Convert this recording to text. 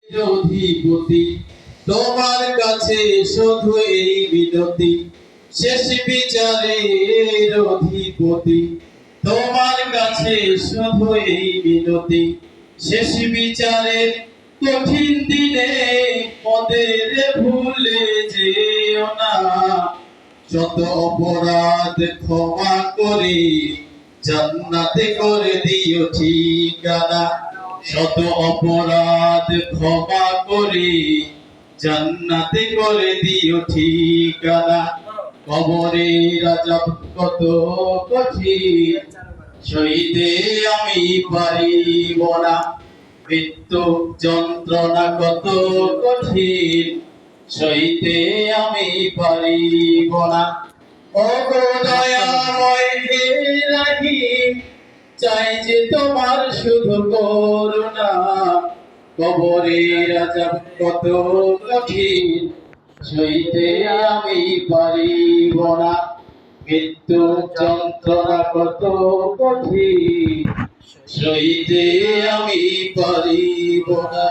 অধিপতি তোমার কাছে শুধু এই বিনতি, শেষ বিচারের অধিপতি তোমার কাছে শুধু এই বিনতি, শেষ বিচারের কঠিন দিনে পদের ভুলে যেও না। যত অপরাধ ক্ষমা করে জান্নাতে করে দিও ঠিকানা। শত অপরাধ ক্ষমা করে জান্নাতে করে দিও ঠিকানা। কবরের আযাব কত কঠিন সইতে আমি পারিব না, মৃত্যু যন্ত্রণা কত কঠিন সইতে আমি পারিব না। ওগো দয়াময় হে রাহিম, চাই যে তোমার শুধু করুণা। কবরের আযাব কত কঠিন সইতে আমি পারিব না, মৃত্যু যন্ত্রণা কত কঠিন সইতে আমি পারিব না।